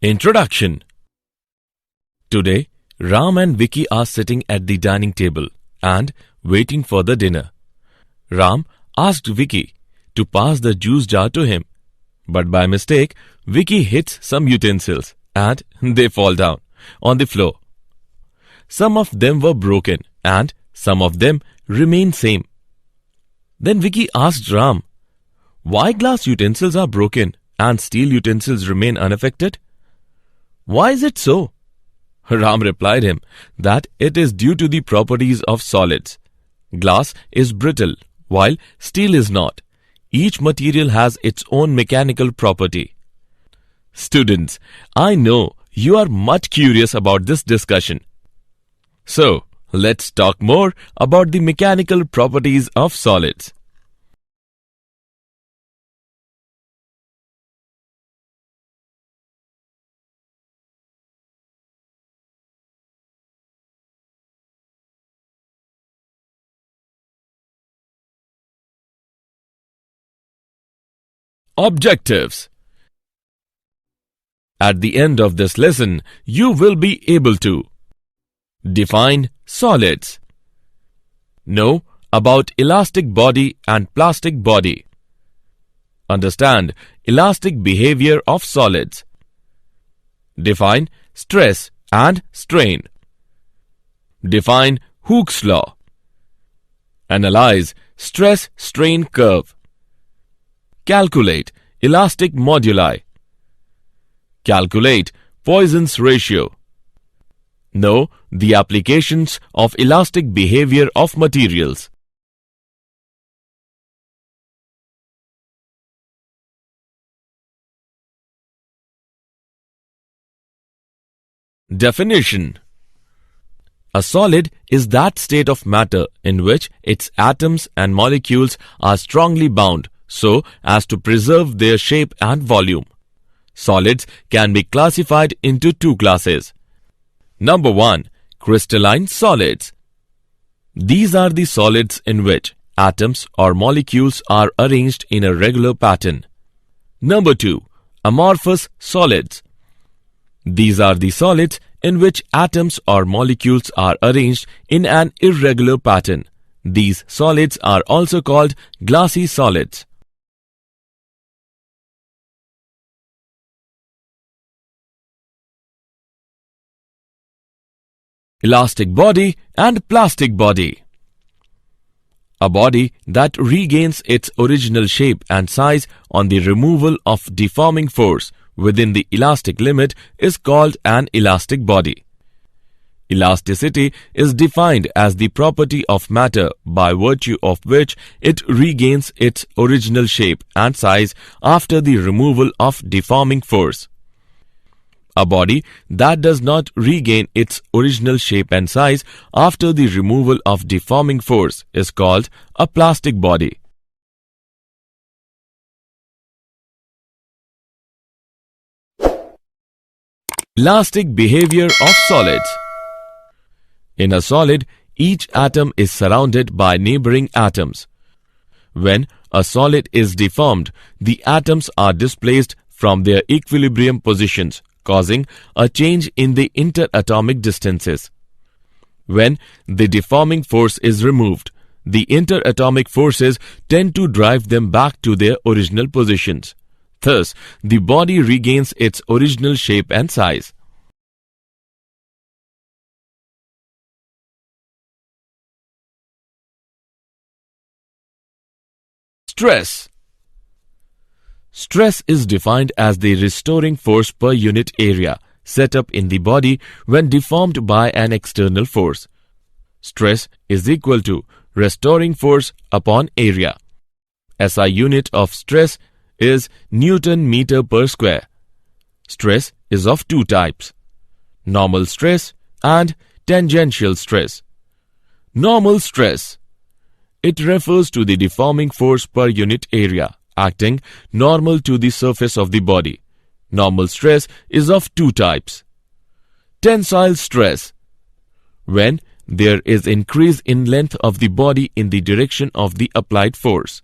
Introduction. Today, Ram and Vicky are sitting at the dining table and waiting for the dinner. Ram asked Vicky to pass the juice jar to him, but by mistake, Vicky hits some utensils and they fall down on the floor. Some of them were broken and some of them remain same. Then Vicky asked Ram, "Why glass utensils are broken and steel utensils remain unaffected? Why is it so?" Ram replied him that it is due to the properties of solids. Glass is brittle, while steel is not. Each material has its own mechanical property. Students, I know you are much curious about this discussion. So, let's talk more about the mechanical properties of solids. Objectives. At the end of this lesson, you will be able to define solids, know about elastic body and plastic body, understand elastic behavior of solids, define stress and strain, define Hooke's law, analyze stress-strain curve, calculate elastic moduli, calculate Poisson's ratio, know the applications of elastic behavior of materials. Definition. A solid is that state of matter in which its atoms and molecules are strongly bound so as to preserve their shape and volume. Solids can be classified into two classes. Number 1. Crystalline solids. These are the solids in which atoms or molecules are arranged in a regular pattern. Number 2. Amorphous solids. These are the solids in which atoms or molecules are arranged in an irregular pattern. These solids are also called glassy solids. Elastic body and plastic body. A body that regains its original shape and size on the removal of deforming force within the elastic limit is called an elastic body. Elasticity is defined as the property of matter by virtue of which it regains its original shape and size after the removal of deforming force. A body that does not regain its original shape and size after the removal of deforming force is called a plastic body. Elastic behavior of solids. In a solid, each atom is surrounded by neighboring atoms. When a solid is deformed, the atoms are displaced from their equilibrium positions, causing a change in the interatomic distances. When the deforming force is removed, the interatomic forces tend to drive them back to their original positions. Thus, the body regains its original shape and size. Stress. Stress is defined as the restoring force per unit area set up in the body when deformed by an external force. Stress is equal to restoring force upon area. SI unit of stress is Newton meter per square. Stress is of two types: normal stress and tangential stress. Normal stress. It refers to the deforming force per unit area acting normal to the surface of the body. Normal stress is of two types. Tensile stress. When there is increase in length of the body in the direction of the applied force.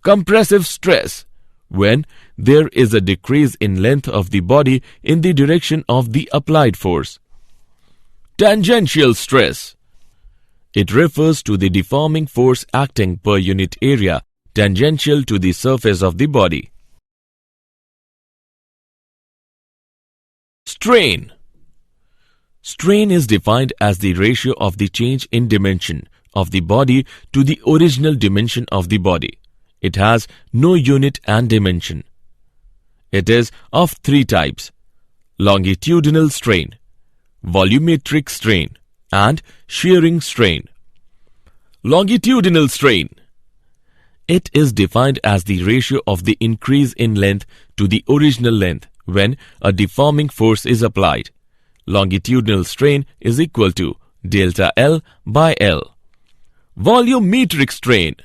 Compressive stress. when there is a decrease in length of the body in the direction of the applied force. Tangential stress. It refers to the deforming force acting per unit area tangential to the surface of the body. Strain. Strain is defined as the ratio of the change in dimension of the body to the original dimension of the body. It has no unit and dimension. It is of three types: longitudinal strain, volumetric strain, and shearing strain. Longitudinal strain. It is defined as the ratio of the increase in length to the original length when a deforming force is applied. Longitudinal strain is equal to delta L by L. Volumetric strain.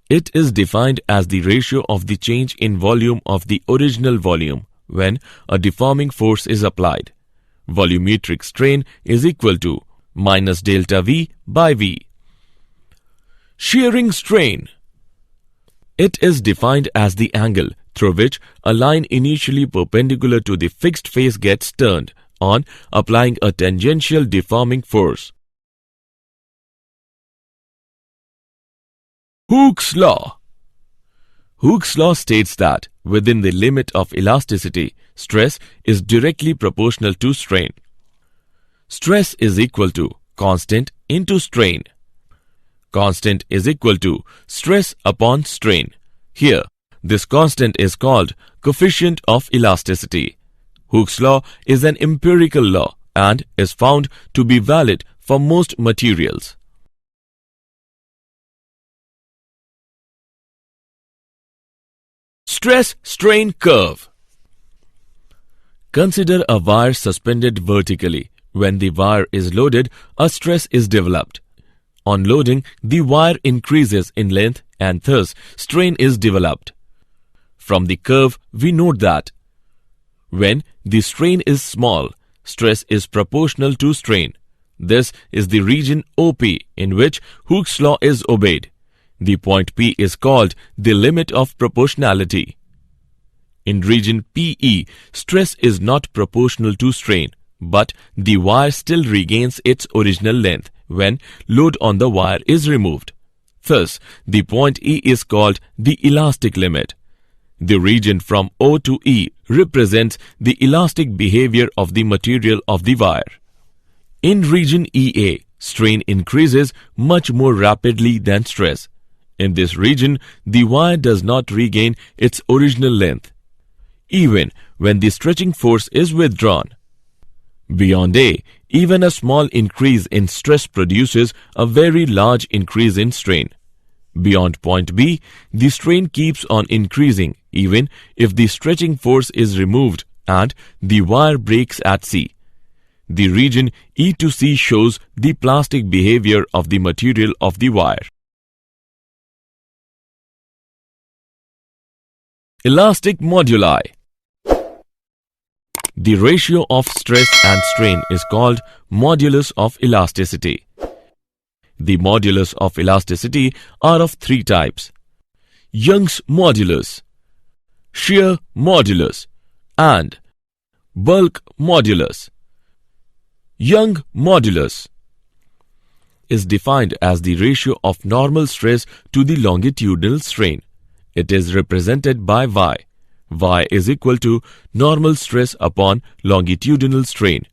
It is defined as the ratio of the change in volume of the original volume when a deforming force is applied. Volumetric strain is equal to minus delta V by V. Shearing strain. It is defined as the angle through which a line initially perpendicular to the fixed face gets turned on applying a tangential deforming force. Hooke's law. Hooke's law states that within the limit of elasticity, stress is directly proportional to strain. Stress is equal to constant into strain. Constant is equal to stress upon strain. Here, this constant is called coefficient of elasticity. Hooke's law is an empirical law and is found to be valid for most materials. Stress-strain curve. Consider a wire suspended vertically. When the wire is loaded, a stress is developed. On loading, the wire increases in length and thus strain is developed. From the curve, we note that when the strain is small, stress is proportional to strain. This is the region OP in which Hooke's law is obeyed. The point P is called the limit of proportionality. In region PE, stress is not proportional to strain, but the wire still regains its original length when load on the wire is removed. Thus, the point E is called the elastic limit. The region from O to E represents the elastic behavior of the material of the wire. In region EA, strain increases much more rapidly than stress. In this region, the wire does not regain its original length, even when the stretching force is withdrawn. Beyond A, even a small increase in stress produces a very large increase in strain. Beyond point B, the strain keeps on increasing even if the stretching force is removed and the wire breaks at C. The region E to C shows the plastic behavior of the material of the wire. Elastic moduli. The ratio of stress and strain is called modulus of elasticity. The modulus of elasticity are of three types: Young's modulus, shear modulus, and bulk modulus. Young modulus is defined as the ratio of normal stress to the longitudinal strain. It is represented by Y. Y is equal to normal stress upon longitudinal strain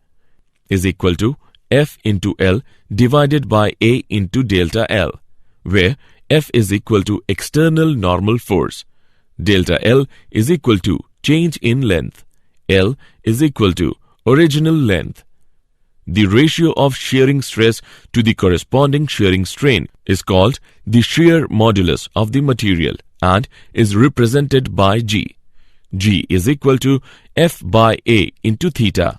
is equal to F into L divided by A into delta L, where F is equal to external normal force. Delta L is equal to change in length. L is equal to original length. The ratio of shearing stress to the corresponding shearing strain is called the shear modulus of the material and is represented by G. G is equal to F by A into theta.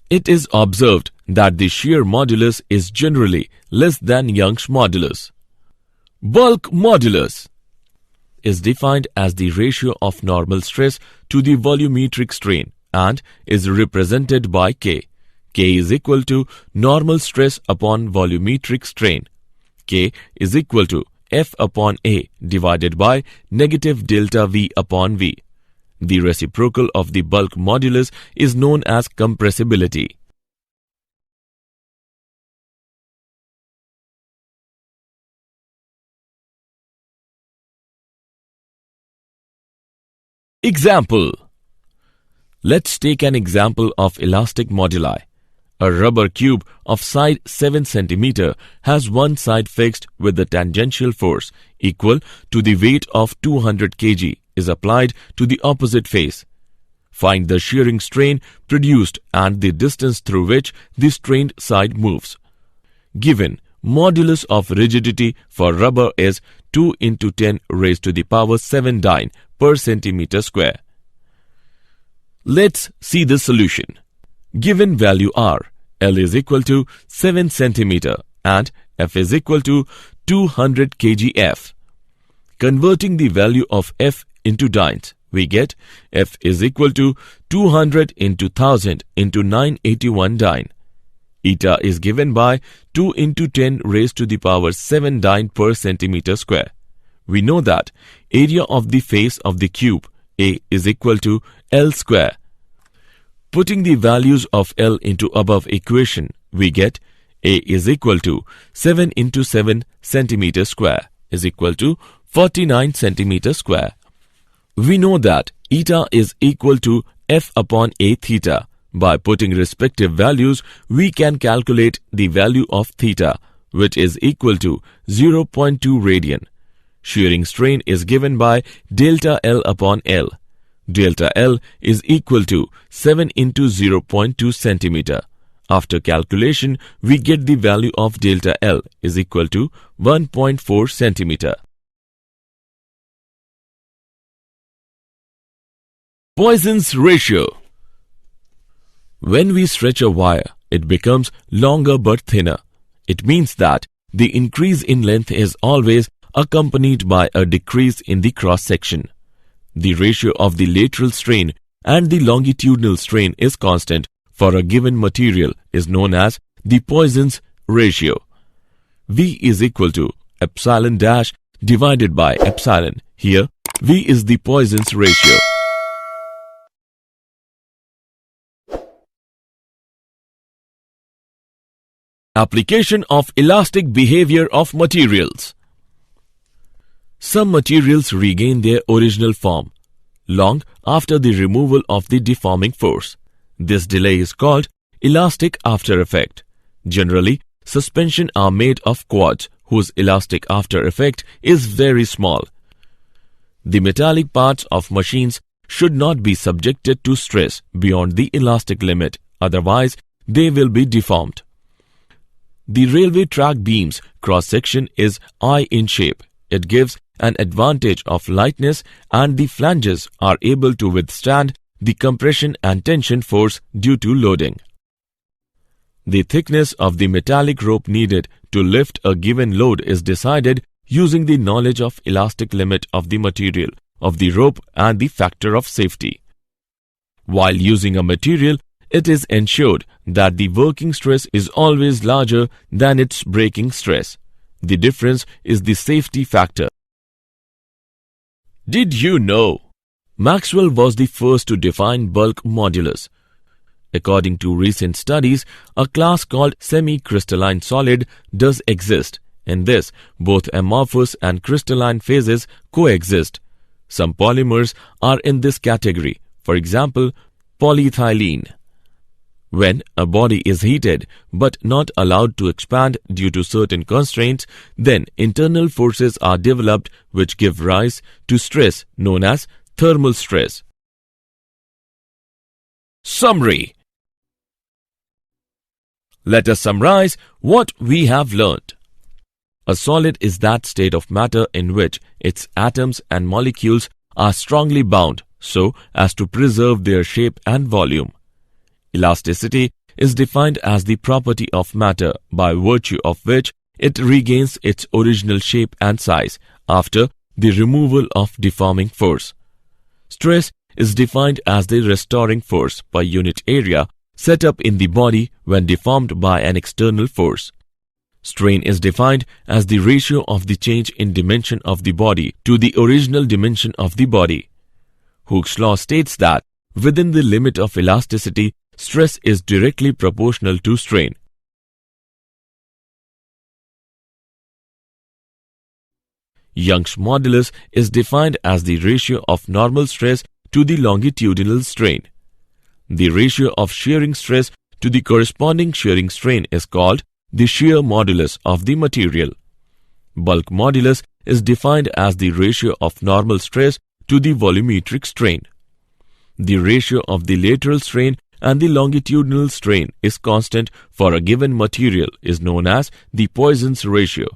It is observed that the shear modulus is generally less than Young's modulus. Bulk modulus is defined as the ratio of normal stress to the volumetric strain and is represented by K. K is equal to normal stress upon volumetric strain. K is equal to F upon A divided by negative delta V upon V. The reciprocal of the bulk modulus is known as compressibility. Example. Let's take an example of elastic moduli. A rubber cube of side 7 cm has one side fixed with the tangential force equal to the weight of 200 kg is applied to the opposite face. Find the shearing strain produced and the distance through which the strained side moves. Given modulus of rigidity for rubber is 2 into 10 raised to the power 7 dyne per centimeter square. Let's see the solution. Given value R, L is equal to 7 cm and F is equal to 200 kgf. Converting the value of F into dynes, we get F is equal to 200 into 1000 into 981 dyne. Eta is given by 2 into 10 raised to the power 7 dyne per centimeter square. We know that area of the face of the cube A is equal to L square. Putting the values of L into above equation, we get A is equal to 7 into 7 centimeter square is equal to 49 centimeter square. We know that eta is equal to F upon A theta. By putting respective values, we can calculate the value of theta, which is equal to 0.2 radian. Shearing strain is given by delta L upon L. Delta L is equal to 7 into 0.2 centimeter. After calculation, we get the value of delta L is equal to 1.4 centimeter. Poisson's ratio. When we stretch a wire, it becomes longer but thinner. It means that the increase in length is always accompanied by a decrease in the cross-section. The ratio of the lateral strain and the longitudinal strain is constant for a given material is known as the Poisson's ratio. V is equal to epsilon dash divided by epsilon. Here, V is the Poisson's ratio. Application of elastic behavior of materials. Some materials regain their original form long after the removal of the deforming force. This delay is called elastic after effect. Generally, suspension are made of quartz whose elastic after effect is very small. The metallic parts of machines should not be subjected to stress beyond the elastic limit, otherwise they will be deformed. The railway track beam's cross-section is I in shape. It gives an advantage of lightness and the flanges are able to withstand the compression and tension force due to loading. The thickness of the metallic rope needed to lift a given load is decided using the knowledge of elastic limit of the material, of the rope and the factor of safety. While using a material, it is ensured that the working stress is always larger than its breaking stress. The difference is the safety factor. Did you know? Maxwell was the first to define bulk modulus. According to recent studies, a class called semi-crystalline solid does exist. In this, both amorphous and crystalline phases coexist. Some polymers are in this category, for example, polyethylene. When a body is heated but not allowed to expand due to certain constraints, then internal forces are developed which give rise to stress known as thermal stress. Summary. Let us summarize what we have learnt. A solid is that state of matter in which its atoms and molecules are strongly bound so as to preserve their shape and volume. Elasticity is defined as the property of matter by virtue of which it regains its original shape and size after the removal of deforming force. Stress is defined as the restoring force per unit area set up in the body when deformed by an external force. Strain is defined as the ratio of the change in dimension of the body to the original dimension of the body. Hooke's law states that within the limit of elasticity, stress is directly proportional to strain. Young's modulus is defined as the ratio of normal stress to the longitudinal strain. The ratio of shearing stress to the corresponding shearing strain is called the shear modulus of the material. Bulk modulus is defined as the ratio of normal stress to the volumetric strain. The ratio of the lateral strain and the longitudinal strain is constant for a given material is known as the Poisson's ratio.